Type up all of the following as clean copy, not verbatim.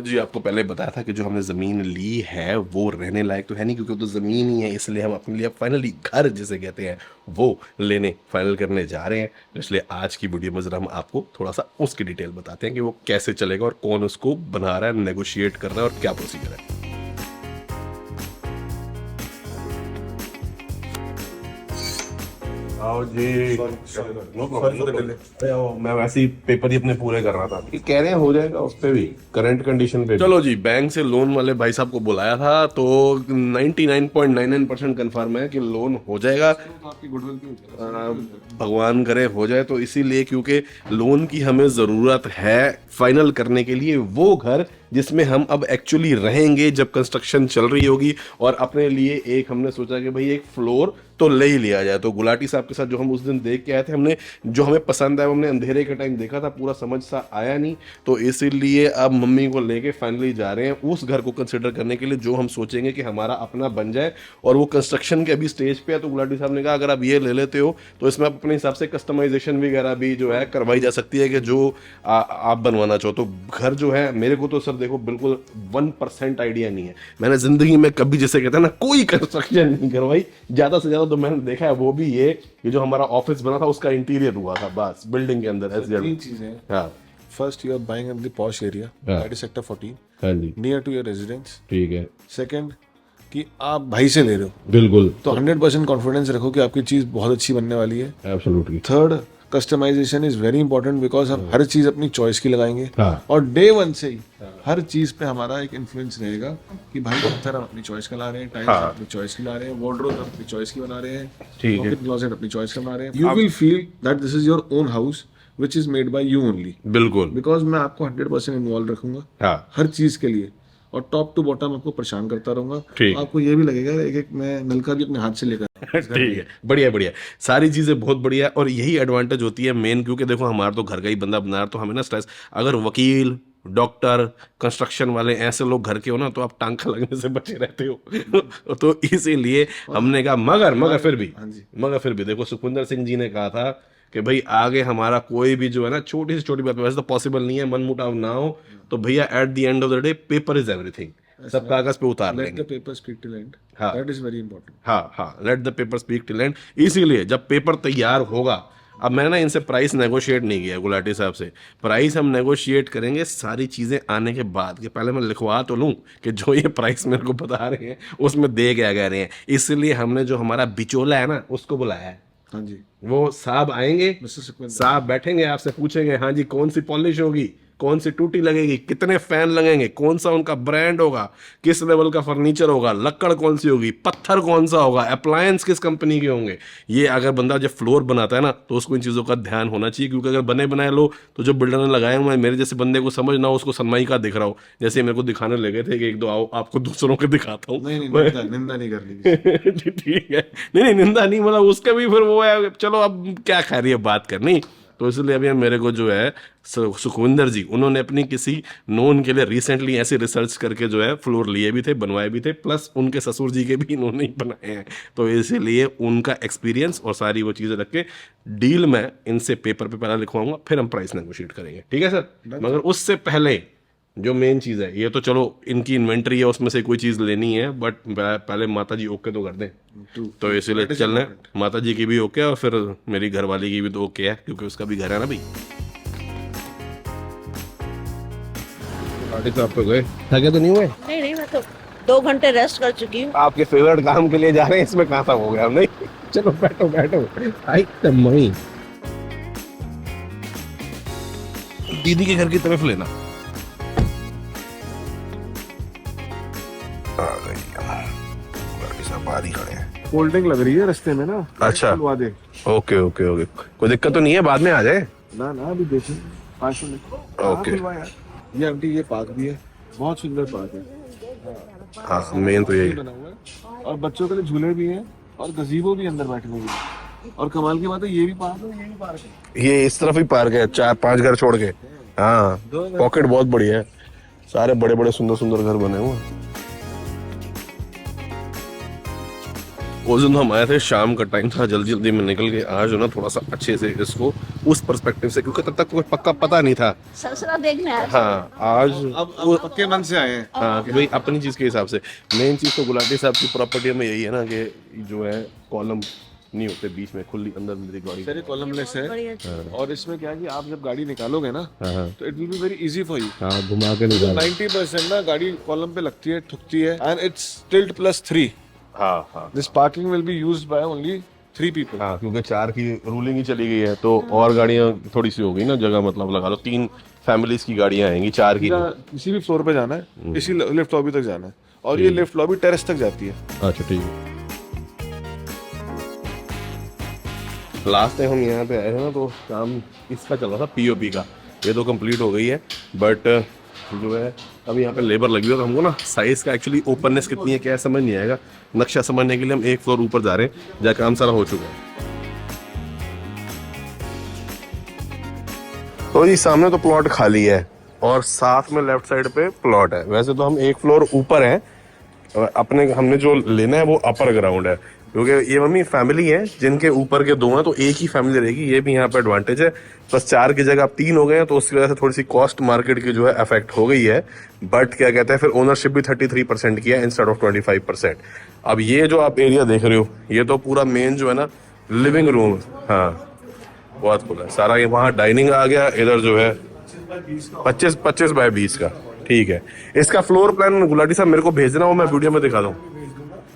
जी आपको पहले बताया था कि जो हमने ज़मीन ली है वो रहने लायक तो है नहीं, क्योंकि वो तो ज़मीन ही है। इसलिए हम अपने लिए फाइनली घर जिसे कहते हैं वो लेने फाइनल करने जा रहे हैं। इसलिए आज की वीडियो में ज़रा हम आपको थोड़ा सा उसकी डिटेल बताते हैं कि वो कैसे चलेगा और कौन उसको बना रहा है, नेगोशिएट कर रहा है और क्या प्रोसीजर है। आओ जी। No problem. मैं वैसे ही पेपर ही अपने पूरे कर रहा था। ये कह रहे हैं हो जाएगा उस पे भी, करंट कंडीशन पे। चलो जी, बैंक से लोन वाले भाई साहब को बुलाया था तो 99.99% कंफर्म है कि लोन हो जाएगा। आपकी गुडविल की भगवान करे हो जाए, तो इसीलिए क्योंकि लोन की हमें ज़रूरत है फाइनल करने के लिए वो घर जिसमें हम अब एक्चुअली रहेंगे जब कंस्ट्रक्शन चल रही होगी। और अपने लिए एक हमने सोचा कि भाई एक फ्लोर तो ले ही लिया जाए। तो गुलाटी साहब के साथ जो हम उस दिन देख के आए थे, हमने जो हमें पसंद आया वो हमने अंधेरे के टाइम देखा था, पूरा समझ सा आया नहीं। तो इसीलिए अब मम्मी को लेके फाइनली जा रहे हैं उस घर को कंसिडर करने के लिए जो हम सोचेंगे कि हमारा अपना बन जाए। और वो कंस्ट्रक्शन के अभी स्टेज पे है। तो गुलाटी साहब ने कहा अगर आप ये ले लेते हो तो इसमें आप अपने हिसाब से कस्टमाइजेशन वगैरह भी जो है करवाई जा सकती है कि जो आप बनवाना चाहो। तो घर जो है मेरे को तो सर देखो बिल्कुल 1% आइडिया नहीं है। मैंने जिंदगी में कभी जैसे कहते हैं ना कोई कंस्ट्रक्शन नहीं करवाई। ज्यादा से ज्यादा तो मैंने देखा है वो भी ये जो हमारा ऑफिस बना था उसका इंटीरियर हुआ था बस बिल्डिंग के अंदर। ऐसे तीन चीजें। हाँ। First, you are buying in the posh area, that is sector 14, हाँ जी नियर टू योर रेजिडेंस। ठीक है। सेकंड, कि आप भाई से ले रहे हो बिल्कुल, तो 100% कॉन्फिडेंस रखो कि आपकी चीज बहुत अच्छी बनने वाली है। Absolutely. Third, customization is very important because हम हर चीज अपनी चॉइस की लगाएंगे। हाँ। और डे वन से ही हर चीज पे हमारा एक इन्फ्लुएंस रहेगा कि भाई पत्थर हम अपनी चॉइस का ला रहे हैं, टाइल्स अपनी चॉइस की ला रहे हैं, वार्डरोब अपनी चॉइस की बना रहे हैं, ठीक है। क्लोजेट अपनी चॉइस का बना रहे हैं। You will feel that this is your own house which is made by you only. बिल्कुल। बिकॉज मैं आपको 100% इन्वॉल्व रखूंगा हाँ। हर चीज के लिए, और टॉप टू बॉटम आपको परेशान करता रहूंगा। ठीक। तो आपको ये भी लगेगा एक एक मैं नलका भी अपने हाथ से लेकर ठीक है, बढ़िया बढ़िया, सारी चीजें बहुत बढ़िया है। और यही एडवांटेज होती है मेन, क्योंकि देखो हमारा तो घर का ही बंदा बना रहा, तो हमें ना स्ट्रेस, अगर वकील, डॉक्टर, कंस्ट्रक्शन वाले ऐसे लोग घर के हो ना तो आप टांका लगने से बचे रहते हो। तो इसीलिए हमने कहा मगर फिर भी देखो सुखविंदर सिंह जी ने कहा था कि भाई आगे हमारा कोई भी जो है ना छोटी से छोटी बात, वैसे तो पॉसिबल नहीं है, मनमुटाव ना हो, तो भैया at the end of the day paper is everything, सब कागज पे उतार लेट लेंगे। The paper speak till end. हाँ। That is very important. हाँ, let the paper speak till end. इसीलिए जब पेपर तैयार होगा, अब मैंने ना इनसे प्राइस नेगोशिएट नहीं किया गुलाटी साहब से, प्राइस हम नेगोशिएट करेंगे सारी चीज़ें आने के बाद, कि पहले मैं लिखवा तो लूँ कि जो ये प्राइस मेरे को बता रहे हैं उसमें दे क्या कह रहे हैं। इसलिए हमने जो हमारा बिचौला है ना उसको बुलाया है। हाँ जी, वो साहब आएंगे, मिस्टर सुखविंदर साहब बैठेंगे, आपसे पूछेंगे हाँ जी कौन सी पॉलिश होगी, कौन सी टूटी लगेगी, कितने फैन लगेंगे, कौन सा उनका ब्रांड होगा, किस लेवल का फर्नीचर होगा, लक्कड़ कौन सी होगी, पत्थर कौन सा होगा, अप्लायंस किस कंपनी के होंगे। ये अगर बंदा जब फ्लोर बनाता है ना तो उसको इन चीज़ों का ध्यान होना चाहिए, क्योंकि अगर बने बनाए लो तो जो बिल्डर ने लगाए हुए हैं, मेरे जैसे बंदे को समझ ना हो, उसको सनमाई का दिख रहा हो, जैसे मेरे को दिखाने लगे थे कि एक दो आओ आपको दूसरों के दिखाता हूँ। नहीं निंदा नहीं कर ली। ठीक है, नहीं निंदा नहीं, मतलब उसका भी फिर वो है, चलो अब क्या खा रही है बात करनी। तो इसलिए अभी मेरे को जो है सुखविंदर जी, उन्होंने अपनी किसी नोन के लिए रिसेंटली ऐसे रिसर्च करके जो है फ्लोर लिए भी थे, बनवाए भी थे, प्लस उनके ससुर जी के भी इन्होंने ही बनाए हैं। तो इसीलिए उनका एक्सपीरियंस और सारी वो चीज़ें रख के डील में इनसे पेपर पे पहले लिखवाऊंगा, फिर हम प्राइस नेगोशिएट करेंगे। ठीक है सर, मगर उससे पहले जो मेन चीज़ है, ये तो चलो इनकी इन्वेंट्री है उसमें से कोई चीज़ लेनी है, बट पहले माता जी ओके तो कर दें। तो इसीलिए चल रहे हैं, माता जी की भी ओके और फिर मेरी घरवाली की भी तो ओके है, क्योंकि उसका भी घर है ना भाई। पार्टी तो आप पे गए, थके तो नहीं हुए? नहीं, मैं तो 2 घंटे रेस्ट कर चुकी हूँ। आपके फेवरेट काम के लिए जा रहे हैं, इसमें कहाँ सा हो गया हम? नहीं, चलो बैठो आई तमई दीदी के घर की तरफ लेना। बाहर ही खड़े हैं। कोल्ड लग रही है रास्ते में ना। अच्छा, खुलवा दे। ओके, कोई दिक्कत तो नहीं है, बाद में आ जाए ना अभी देखिए 5 मिनट। ओके। ये आंटी, ये पार्क भी है, बहुत सुंदर पार्क है। हाँ, मेन तो यही बना हुआ है, और बच्चों के लिए झूले भी हैं, और गजीबो भी अंदर बैठने के। और कमाल की बात है, ये भी पार्क है, ये भी पार्क है। ये इस तरफ ही पार्क है, 4-5 घर छोड़ के। हाँ, पॉकेट बहुत बढ़िया है, सारे बड़े बड़े सुंदर सुंदर घर बने हुए हैं। उस दिन तो हम आए थे, शाम का टाइम था, जल्दी जल्दी में निकल गए। आज जो ना थोड़ा सा अच्छे से इसको उस पर्सपेक्टिव से, क्योंकि तब तक कोई पक्का पता नहीं था। ससुरा देखने आया। हाँ आज अब पक्के मन से आए हैं। हाँ कि भाई अपनी चीज़ के हिसाब से। मेन चीज़ तो गुलाटी साहब की प्रॉपर्टी में यही है ना कि जो है कॉलम नहीं होते बीच में, खुली अंदर मेरी गाड़ी। सारे कॉलमलेस है और इसमें क्या है कि आप जब गाड़ी निकालोगे ना तो it will be very easy for you. हाँ घुमा के निकाल। 90% ना गाड़ी कॉलम पे लगती है, ठुकती है, एंड इट्स टिल्ट +3। हाँ हाँ this parking will be used by only 3 people. हाँ, क्योंकि 4 की रूलिंग ही चली गई है तो और गाड़ियाँ थोड़ी सी हो गई ना जगह, मतलब लगा लो 3 फैमिलीज की गाड़ियाँ आएंगी, 4 की नहीं। किसी भी फ्लोर पे जाना है, इसी लिफ्ट लॉबी तक जाना है, और ये लिफ्ट लॉबी टेरेस तक जाती है। अच्छा ठीक है। लास्ट टाइम हम यहाँ पे आए थे ना तो काम इसका चल रहा था, पीओपी का। ये तो कंप्लीट हो गई है, बट जो है अब यहाँ पे लेबर लगी हुई है, तो हमको ना साइज का एक्चुअली ओपननेस कितनी है क्या है समझ नहीं आएगा। नक्शा समझने के लिए हम एक फ्लोर ऊपर जा रहे हैं, जहाँ काम सारा हो चुका है। तो जी सामने तो प्लॉट खाली है और साथ में लेफ्ट साइड पे प्लॉट है। वैसे तो हम एक फ्लोर ऊपर हैं, अपने हमने जो लेना है वो अपर ग्राउंड है, क्योंकि ये मम्मी फैमिली है जिनके ऊपर के 2 हैं तो एक ही फैमिली रहेगी। ये भी यहाँ पे एडवांटेज है। बस 4 की जगह आप 3 हो गए हैं, तो उसकी वजह से थोड़ी सी कॉस्ट मार्केट की जो है अफेक्ट हो गई है। बट क्या कहते हैं, फिर ओनरशिप भी 33% की है इंस्टेड ऑफ 25%। अब ये जो आप एरिया देख रहे हो, ये तो पूरा मेन जो है ना लिविंग रूम, हाँ बहुत खुला है सारा। ये वहाँ डाइनिंग आ गया, इधर जो है 25 बाय 20 का। ठीक है, इसका फ्लोर प्लान गुलाटी साहब मेरे को भेज देना, वो मैं वीडियो में दिखा दूँ।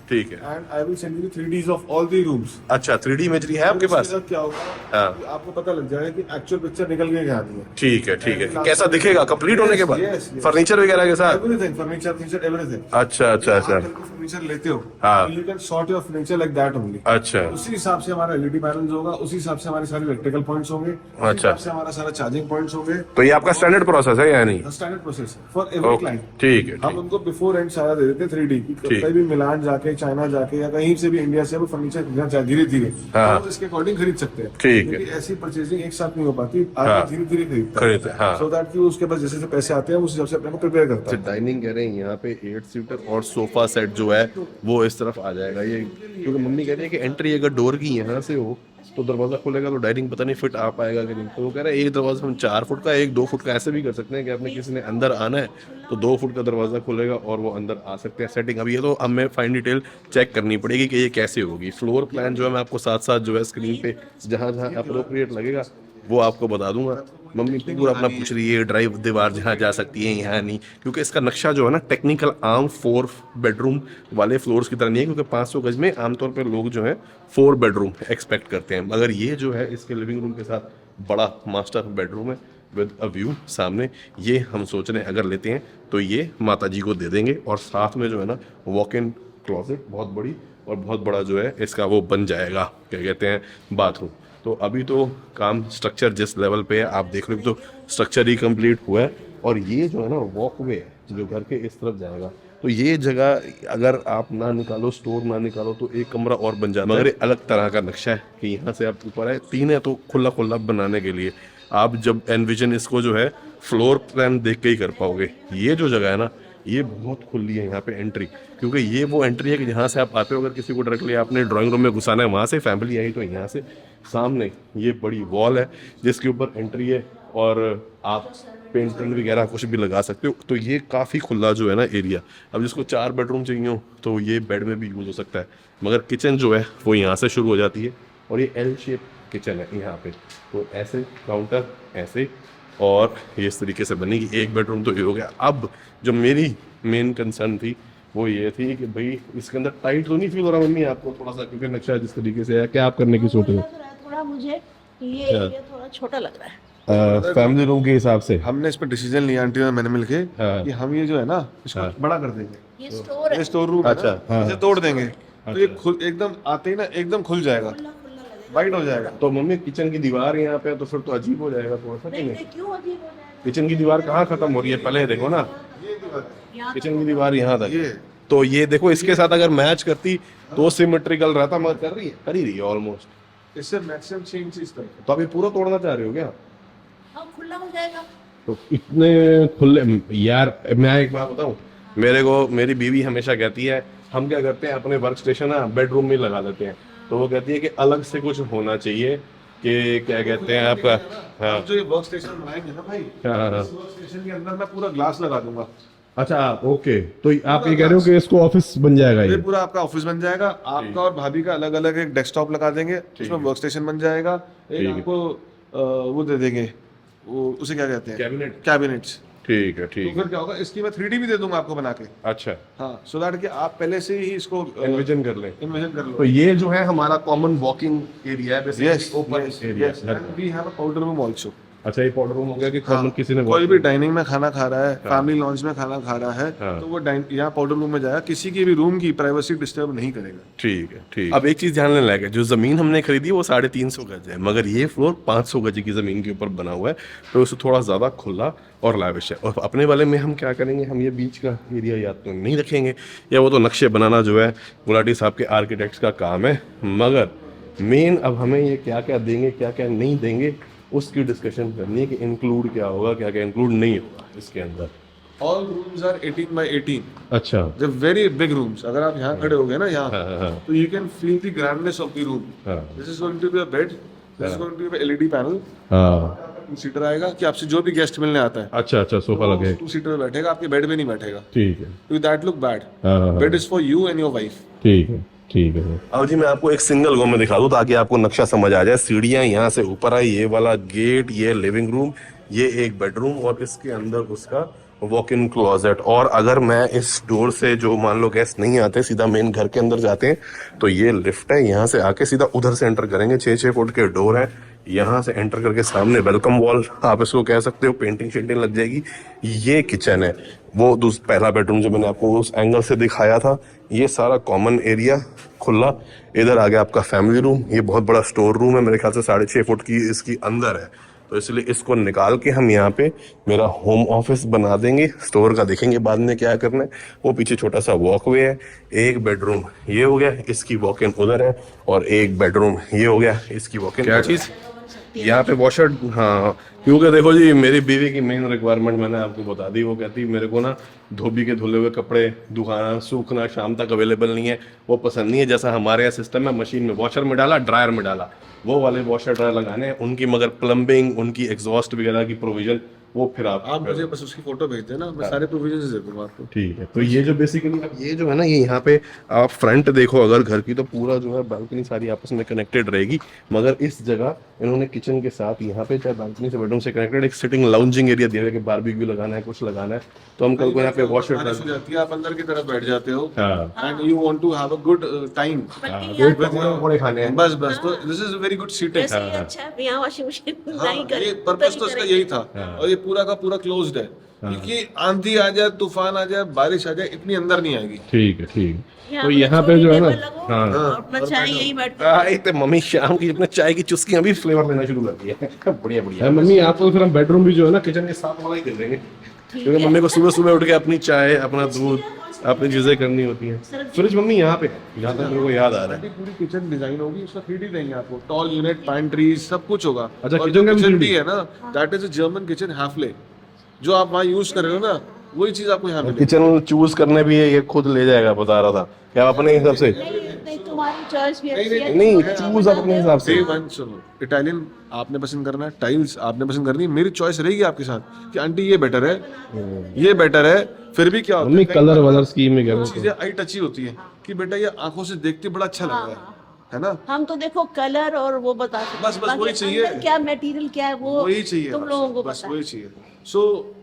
ठीक है, and I will send you 3Ds of all the rooms. अच्छा 3D इमेजरी है आपके पास? क्या होगा, हाँ कि आपको पता लग जाएगा कि एक्चुअल पिक्चर निकल के क्या आती है। ठीक है ठीक है। कैसा दिखेगा कंप्लीट होने के बाद? yes, yes. फर्नीचर वगैरह के साथ? Everything, furniture everything. अच्छा अच्छा अच्छा फर्नीचर लेते हो, हाँ। You can sort your furniture like that only. अच्छा उसी हिसाब से हमारा एलईडी पैनल्स होगा, उसी हिसाब से हमारे सारे इलेक्ट्रिकल पॉइंट्स होंगे, उसी अच्छा। हिसाब से हमारा सारा चार्जिंग पॉइंट्स होंगे। तो ये आपका स्टैंडर्ड प्रोसेस है या नहीं? Standard process for every client. ठीक है हम ठीक। उनको बिफोर एंड सारा दे देते 3D। कहीं भी मिलान जाके, चाइना जाके, या कहीं से भी इंडिया से वो फर्नीचर खरीदना चाहे धीरे धीरे, हाँ। तो इसके अकॉर्डिंग खरीद सकते हैं। ठीक है। क्योंकि ऐसी परचेजिंग एक साथ नहीं हो पाती, हाँ। आदमी धीरे धीरे खरीदते हैं, हाँ। सो दैट कि उसके पास जैसे पैसे आते हैं उस हिसाब से अपने को प्रिपेयर करता है। डाइनिंग कह रहे हैं यहाँ पे 8 सीटर और सोफा सेट जो है वो इस तरफ आ जाएगा। ये क्योंकि मम्मी कह रही है कि एंट्री अगर डोर की यहाँ से हो तो दरवाजा खुलेगा तो डाइनिंग पता नहीं फिट आ पाएगा कि नहीं। तो वो कह रहे हैं एक दरवाजा हम 4 फुट का, एक 2 फुट का ऐसे भी कर सकते हैं कि आपने किसी ने अंदर आना है तो 2 फुट का दरवाजा खुलेगा और वो अंदर आ सकते हैं। सेटिंग अब ये तो हमें फाइन डिटेल चेक करनी पड़ेगी कि ये कैसे होगी। फ्लोर प्लान जो है मैं आपको साथ साथ जो है स्क्रीन पे जहाँ जहाँ अप्रोप्रिएट लगेगा वो आपको बता दूंगा। मम्मी पूरा अपना पूछ रही है ड्राइव दीवार जहाँ जा सकती है यहाँ नहीं, क्योंकि इसका नक्शा जो है ना टेक्निकल आम 4 बेडरूम वाले फ्लोर्स की तरह नहीं है, क्योंकि 500 गज में आमतौर पर लोग जो है 4 बेडरूम एक्सपेक्ट करते हैं। मगर ये जो है इसके लिविंग रूम के साथ बड़ा मास्टर बेडरूम है विद अ व्यू सामने। ये हम सोच रहे हैं अगर लेते हैं तो ये माता जी को दे देंगे, और साथ में जो है ना वॉक इन क्लॉजेट बहुत बड़ी और बहुत बड़ा जो है इसका वो बन जाएगा, क्या कहते हैं, बाथरूम। तो अभी तो काम स्ट्रक्चर जिस लेवल पे है आप देख रहे हो, तो स्ट्रक्चर ही कंप्लीट हुआ है। और ये जो है ना वॉकवे है जो घर के इस तरफ जाएगा, तो ये जगह अगर आप ना निकालो, स्टोर ना निकालो, तो एक कमरा और बन जाता है। मगर अलग तरह का नक्शा है कि यहाँ से आप ऊपर आए, 3 है तो खुला खुला बनाने के लिए आप जब एनविजन इसको जो है फ्लोर प्लान देख के ही कर पाओगे। ये जो जगह है ना ये बहुत खुली है यहाँ पे एंट्री, क्योंकि ये वो एंट्री है कि जहाँ से आप आते हो, अगर किसी को डायरेक्टली आपने ड्राइंग रूम में घुसाना है वहाँ से, फैमिली आई तो यहाँ से सामने ये बड़ी वॉल है जिसके ऊपर एंट्री है और आप पेंटिंग वगैरह कुछ भी लगा सकते हो। तो ये काफ़ी खुला जो है ना एरिया। अब जिसको 4 बेडरूम चाहिए हो तो ये बेड में भी यूज़ हो सकता है। मगर किचन जो है वो यहाँ से शुरू हो जाती है और ये एल शेप किचन है यहाँ पे, तो ऐसे काउंटर ऐसे और ये इस तरीके से बनेगी। 1 बेडरूम तो ये हो गया। अब जो मेरी मेन कंसर्न थी वो ये थी कि भाई इसके अंदर टाइट तो नहीं फील हो रहा मम्मी आपको थोड़ा सा, क्योंकि नक्शा जिस तरीके से है, क्या आप करने की सोच रहे हो? थोड़ा मुझे ये एरिया थोड़ा छोटा लग रहा है फैमिली रूम के हिसाब से। हमने इस पर डिसीजन लिया आंटी और मैंने मिलके कि हम ये जो है ना इसको बड़ा कर देंगे। ये स्टोर है, ये स्टोर रूम अच्छा, है ना, इसे तोड़ देंगे तो ये खुल एकदम आते ही ना एकदम खुल जाएगा, वाइड हो जाएगा। तो मम्मी किचन की दीवार यहाँ पे है तो फिर तो अजीब हो जाएगा थोड़ा सा, नहीं? क्यों अजीब हो जाएगा? किचन की दीवार कहाँ खत्म हो रही है पहले देखो ना, किचन की दीवार यहाँ तक। तो ये देखो इसके साथ अगर मैच करती तो सिमेट्रिकल रहता, मगर कर ही रही है ऑलमोस्ट। इससे मैक्सिमम चेंज इस तरह। तो अभी पूरा तोड़ना चाह रहे हो क्या? हाँ खुला हो जाएगा। तो इतने खुले यार, मैं एक बात बताऊं, मेरे को मेरी बीवी हमेशा कहती है हम क्या करते हैं अपने वर्क स्टेशन ना बेडरूम में लगा देते हैं, तो वो कहती है कि अलग से कुछ होना चाहिए कि क्या कहते हैं आपका। हाँ अब जो ये वर्क स्टेशन बनाएंगे ना भाई, हाँ। इस वर्क स्टेशन के अंदर मैं पूरा ग्लास लगा दूंगा। अच्छा ओके, तो आप ये कह रहे हो कि इसको ऑफिस बन जाएगा ये ये? पूरा आपका ऑफिस बन जाएगा, आपका और भाभी का अलग अलग एक डेस्कटॉप लगा देंगे, उसमें वर्क स्टेशन बन जाएगा। एक आपको वो दे देंगे, वो उसे क्या कहते हैं, कैबिनेट। कैबिनेट्स। ठीक है तो ठीक। फिर क्या होगा, इसकी मैं 3D भी दे दूंगा आपको बना के। अच्छा, हाँ, सो दैट कि आप पहले से ही इसको इन्विजन कर लें। इन्विजन कर तो लो। ये जो है हमारा कॉमन वॉकिंग एरिया है, yes, open area. We have a powder room also. अच्छा, ये पाउडर रूम हो गया कि कॉमन किसी ने कोई भी डाइनिंग में खाना खा रहा है, फैमिली लॉन्च में खाना खा रहा है, हाँ। तो वो यहाँ पाउडर रूम में जाएगा, किसी की भी रूम की प्राइवेसी डिस्टर्ब नहीं करेगा। ठीक है ठीक। अब एक चीज ध्यान देने लायक है, जो जमीन हमने खरीदी है वो 350 गज है, मगर ये फ्लोर 500 गज की जमीन के ऊपर बना हुआ है, तो उससे थोड़ा ज्यादा खुला और लाविश है। और अपने वाले में हम क्या करेंगे, हम ये बीच का एरिया या तो नहीं रखेंगे, या वो तो नक्शे बनाना जो है गुलाटी साहब के आर्किटेक्ट्स का काम है, मगर मेन अब हमें ये क्या क्या देंगे क्या क्या नहीं देंगे उसकी डिस्कशन करनी है कि इंक्लूड क्या होगा क्या क्या इंक्लूड नहीं होगा इसके अंदर। All rooms are 18 by 18। अच्छा। The very big rooms. अगर आप यहाँ खड़े हो गए ना यहाँ, हाँ। तो you can feel the grandness of the room. हाँ। This is going to be a bed, this is going to be LED panel. हाँ। 2 सीटर आएगा कि आपसे जो भी गेस्ट मिलने आता है, अच्छा अच्छा, सोफा लगे। 2 सीटर में बैठेगा, आपके बेड में नहीं बैठेगा। ठीक है। Do that look bad? हाँ। Bed is for you and your wife. ठीक है ठीक है। अब जी मैं आपको एक सिंगल गो में दिखा दूं ताकि आपको नक्शा समझ आ जाए। सीढ़ियां यहाँ से ऊपर आई, ये वाला गेट, ये लिविंग रूम, ये एक बेडरूम और इसके अंदर उसका वॉक इन क्लोजेट। और अगर मैं इस डोर से, जो मान लो गेस्ट नहीं आते सीधा मेन घर के अंदर जाते हैं, तो ये लिफ्ट है, यहाँ से आके सीधा उधर से एंटर करेंगे। 6-6 फुट के डोर है, यहाँ से एंटर करके सामने वेलकम वॉल आप इसको कह सकते हो, पेंटिंग शेंटिंग लग जाएगी। ये किचन है, वो पहला बेडरूम जो मैंने आपको उस एंगल से दिखाया था। ये सारा कॉमन एरिया खुला। इधर आ गया आपका फैमिली रूम, ये बहुत बड़ा स्टोर रूम है, मेरे ख्याल से 6.5 फुट की इसकी अंदर है, तो इसलिए इसको निकाल के हम यहाँ पे मेरा होम ऑफिस बना देंगे। स्टोर का देखेंगे बाद में क्या करना है। वो पीछे छोटा सा वॉकवे है, एक बेडरूम ये हो गया, इसकी वॉक इन उधर है, और एक बेडरूम ये हो गया, इसकी वॉक इन। क्या चीज यहाँ पे वॉशर? हाँ, क्योंकि देखो जी मेरी बीवी की मेन रिक्वायरमेंट मैंने आपको बता दी। वो कहती मेरे को ना धोबी के धुले हुए कपड़े दुखाना, सूखना, शाम तक अवेलेबल नहीं है, वो पसंद नहीं है। जैसा हमारे यहाँ सिस्टम है, मशीन में वॉशर में डाला, ड्रायर में डाला, वो वाले वॉशर ड्रायर लगाने हैं उनकी। मगर प्लम्बिंग, उनकी एग्जॉस्ट वगैरह की प्रोविजन वो फिर आप मुझे बस उसकी फोटो भेज देना, मैं सारे प्रोविजंस दे दूंगा आपको। ठीक है। तो ये जो बेसिकली ये जो है ना, ये यहाँ पे आप फ्रंट देखो अगर घर की, तो पूरा जो है बालकनी सारी आपस में कनेक्टेड रहेगी। मगर इस जगह इन्होंने किचन के साथ यहाँ पे, चाहे बालकनी से बेडरूम से कनेक्टेड, एक सिटिंग लाउंजिंग एरिया दिया है कि बारबेक्यू लगाना है, कुछ लगाना है, तो हम कल को यहाँ पे वॉशर बारिश हो जाती है, आप अंदर की तरफ बैठ जाते हो, हाँ and you want to have a good time. पकौड़े खाने हैं। बस बस, तो this is very good seating. वैसे ही अच्छा है, यहाँ वॉशिंग मशीन नहीं करें, ये पर्पस तो इसका यही था। और ये पूरा का पूरा क्लोज्ड है, क्योंकि आंधी आ जाए, तूफान आ जाए, बारिश आ जाए, इतनी अंदर नहीं आएगी। ठीक है ठीक है। तो यहाँ पे जो है ना, हाँ अपना चाय यही बैठते तो मम्मी शाम की अपने चाय की चुस्कियां भी फ्लेवर लेना शुरू कर दी है। बढ़िया बढ़िया मम्मी। आपको फिर हम बेडरूम भी जो है ना किचन के साथ वाला ही दे देंगे, क्योंकि मम्मी को सुबह सुबह उठ के अपनी चाय, अपना दूध, अपनी चीजें करनी होती हैं। फ्रिज मम्मी यहाँ पे, यहाँ तक मेरे को याद आ रहा है। पूरी किचन डिजाइन होगी, उसका 3D देंगे आपको, टॉल यूनिट, पैंट्री, सब कुछ होगा। अच्छा, और किचन का भी किचन 3D भी है ना, that is a German kitchen Hafele, जो आप वहाँ यूज कर रहे हो ना, वही चीज आपको यहाँ मिलेगी। किचन चूज करने भी ये खुद ले जाएगा, बता रहा था क्या अपने हिसाब से? नहीं, तुम्हारी चॉइस भी अच्छी है। नहीं, चूज अपने हिसाब से। सुनो, इटालियन आपने पसंद करना है, टाइल्स आपने पसंद करनी है, मेरी चॉइस रहेगी आपके साथ कि आंटी ये बेटर है, ये बेटर है। फिर भी क्या होता मम्मी है, कलर वालर स्कीम में क्या चीजें आई टची होती है कि बेटा ये आंखों से देखते बड़ा अच्छा लग रहा है ना। हम तो देखो कलर और वो बता सकते बस बाकी वही चाहिए। अंदर क्या मटेरियल क्या है वो वही चाहिए, तुम लोगों को बस पता वही चाहिए। सो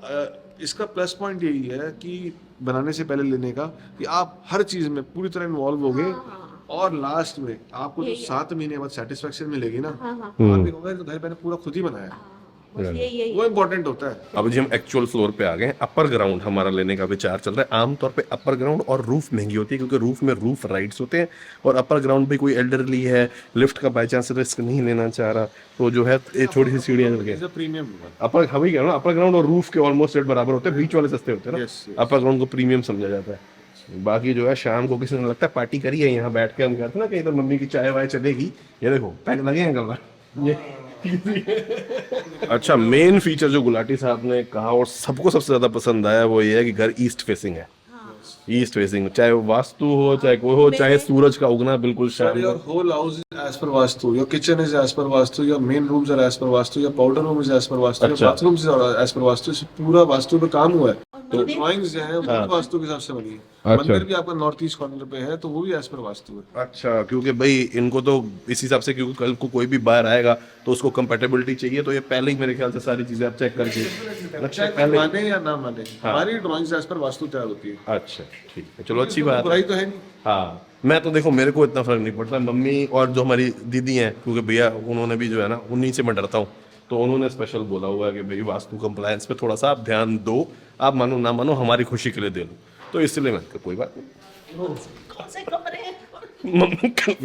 इसका प्लस पॉइंट यही है कि बनाने से पहले लेने का, कि आप हर चीज में पूरी तरह इन्वॉल्व होगे, और लास्ट में आपको जो 7 महीने बाद सेटिस्फेक्शन मिलेगी ना, आप ये कहोगे तो घर मैंने पूरा खुद ही बनाया, बस यही वो इम्पोर्टेंट होता है। अब जी हम एक्चुअल फ्लोर पे आ गए हैं। अपर ग्राउंड हमारा लेने का विचार चल रहा है। आमतौर पे अपर ग्राउंड और रूफ महंगी होती है, क्योंकि रूफ में रूफ राइट्स होते हैं, और अपर ग्राउंड पे कोई एल्डरली है, लिफ्ट का बाई चांस रिस्क नहीं लेना चाह रहा, तो जो है ये छोटी सी सीढ़ियां करके प्रीमियम अपर, हवी कह रहा हूं, अपर ग्राउंड और रूफ के ऑलमोस्ट रेट बराबर होते हैं, बीच वाले सस्ते होते हैं ना। Yes, अपर ग्राउंड को प्रीमियम समझा जाता है। बाकी जो है शाम को किसी ने लगता है पार्टी करी है यहाँ बैठ के, हम कहते हैं ना कहीं तो मम्मी की चाय वाय चलेगी, ये देखो पैक लगे हैं कल ये। अच्छा, मेन फीचर जो गुलाटी साहब ने कहा और सबको सबसे ज्यादा पसंद आया वो ये है कि घर ईस्ट फेसिंग है। ईस्ट फेसिंग, चाहे वो वास्तु हो चाहे कोई हो, चाहे सूरज का उगना बिल्कुल Your शानदार। whole house is as per Vastu. Your kitchen is as per Vastu. Your main rooms are as per Vastu. Your powder room is as per Vastu. Your अच्छा। bathrooms are as per Vastu. इस पूरा वास्तु पे काम हुआ है। तो मंदिर- drawings जो है वो भी वास्तु के हिसाब से बनी है। हाँ। अच्छा। मंदिर भी आपका नॉर्थ ईस्ट कॉर्नर पे है तो वो भी एज पर वास्तु है। अच्छा, क्योंकि भाई इनको तो इस हिसाब से, क्योंकि कल को कोई भी बाहर आएगा तो उसको कंपेटेबिलिटी चाहिए, तो ये पहले ही मेरे ख्याल से सारी चीजें आप चेक करके अच्छा चाहे पहले। माने या ना माने, हमारी ड्राइंग्स एज पर वास्तु तैयार होती है। अच्छा ठीक है, चलो अच्छी बात है। बुराई तो है नहीं। हाँ, मैं तो देखो मेरे को इतना फर्क नहीं पड़ता, मम्मी और जो हमारी दीदी हैं, क्योंकि भैया उन्होंने भी जो है ना, उन्हीं से मैं डरता हूँ, तो उन्होंने स्पेशल बोला हुआ है कि भाई वास्तु कंप्लायंस पे थोड़ा सा आप ध्यान दो, आप मानो ना मानो हमारी खुशी के लिए दे लो, तो इसलिए मैं कोई बात नहीं। कौन से कमरे हैं?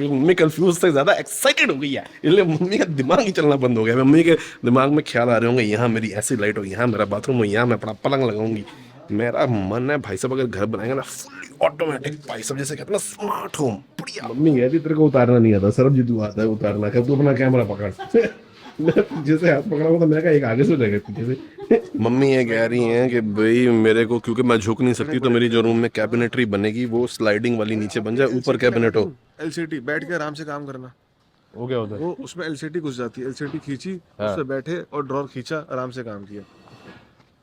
मम्मी कंफ्यूज से ज्यादा एक्साइटेड हो गई है, इसलिए मम्मी का दिमाग ही चलना बंद हो गया। मम्मी के दिमाग में ख्याल आ रहे होंगे, यहाँ मेरी ऐसी लाइट हो, यहाँ मेरा बाथरूम हो, यहाँ मैं अपना पलंग लगाऊंगी। मेरा मन है भाई साहब अगर घर बनाएंगे ना फुली ऑटोमेटिक, भाई साहब जैसे कहते हैं ना स्मार्ट होम, बढ़िया। मम्मी कहती तेरे को उतारना नहीं आता, सरबजीत आता है उतारना, कब तू अपना कैमरा पकड़। मैं पीछे से हाथ पकड़ा हुआ था, मैं कहा एक आगे से जाएगा पीछे से। मम्मी ये कह रही हैं कि भाई मेरे को, क्योंकि मैं झुक नहीं सकती, तो मेरी जो रूम में कैबिनेटरी बनेगी वो स्लाइडिंग वाली नीचे बन जाए, ऊपर कैबिनेट हो। एलसीडी बैठ के आराम से काम करना, वो क्या होता है? वो उसमें एलसीडी घुस जाती है, एलसीडी खींची उससे बैठे और ड्रॉर खींचा, आराम से काम किया,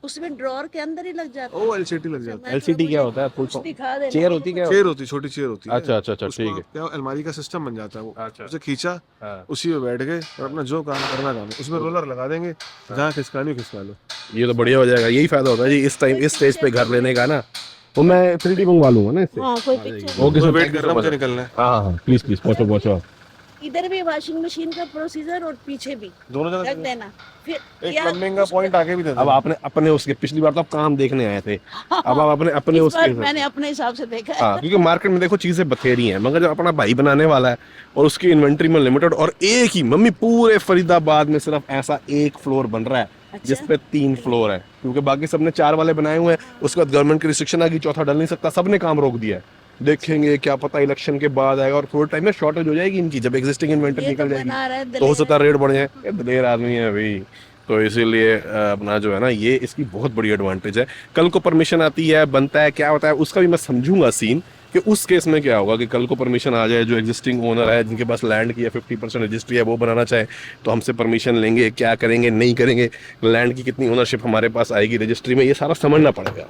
उसमें ड्रॉर के अंदर ही लग जाता है। वो एलसीडी लग जाता है। एलसीडी क्या होता है? फुल दिखा देना। चेयर होती क्या? चेयर होती, छोटी चेयर होती है। अच्छा अच्छा अच्छा, उसको ठीक है। क्या अलमारी का सिस्टम बन जाता है वो। अच्छा। उसे खींचा, हाँ। उसी में बैठ गए और अपना जो काम करना काम, उसमें रोलर लगा देंगे, जहाँ खिसकानी हो खिसका लो। ये तो बढ़िया हो जाएगा, यही फायदा होता है जी इस टाइम इस स्टेज पे घर लेने का ना। वो मैं 3D मंगवा लूंगा ना इससे। हाँ, कोई पिक्चर। ओके तो सर, वेट कर रहा हूँ, मुझे निकलना है। हाँ हाँ प्लीज प्लीज पहुंचो पहुंचो। इधर भी वॉशिंग मशीन का प्रोसीजर और पीछे भी दोनों रख जगह देना। फिर एक यार, प्लम्बिंग का पॉइंट आगे भी दे अब देना। आपने अपने उसके, पिछली बार तो आप काम देखने आए थे, अब आप अपने अपने इस बार उसके। मैंने अपने हिसाब से देखा है। हाँ, क्योंकि मार्केट में देखो चीजें बथेरी हैं, मगर जब अपना भाई बनाने वाला है और उसकी इन्वेंट्री में लिमिटेड, और एक ही मम्मी पूरे फरीदाबाद में सिर्फ ऐसा एक फ्लोर बन रहा है अच्छा। जिसपे 3 फ्लोर है, क्योंकि बाकी सबने 4 वाले बनाए हुए हैं। उसके बाद गवर्नमेंट की रिस्ट्रिक्शन आ गई, चौथा डल नहीं सकता, सबने काम रोक दिया है। देखेंगे क्या पता इलेक्शन के बाद आएगा और थोड़े टाइम में शॉर्टेज हो जाएगी इनकी, जब एग्जिस्टिंग इन्वेंटरी ये तो निकल बना रहा है जाएगी तो हो दलेर। सकता है रेट बढ़ जाए। ये दलेर आदमी है भाई, तो इसीलिए अपना जो है ना, ये इसकी बहुत बड़ी एडवांटेज है। कल को परमिशन आती है, बनता है, क्या होता है उसका भी मैं समझूंगा सीन, कि उस केस में क्या होगा कि कल को परमिशन आ जाए, जो एग्जिस्टिंग ओनर है जिनके पास लैंड की 50% रजिस्ट्री है, वो बनाना चाहे तो हमसे परमिशन लेंगे, क्या करेंगे नहीं करेंगे, लैंड की कितनी ओनरशिप हमारे पास आएगी रजिस्ट्री में, ये सारा समझना पड़ेगा।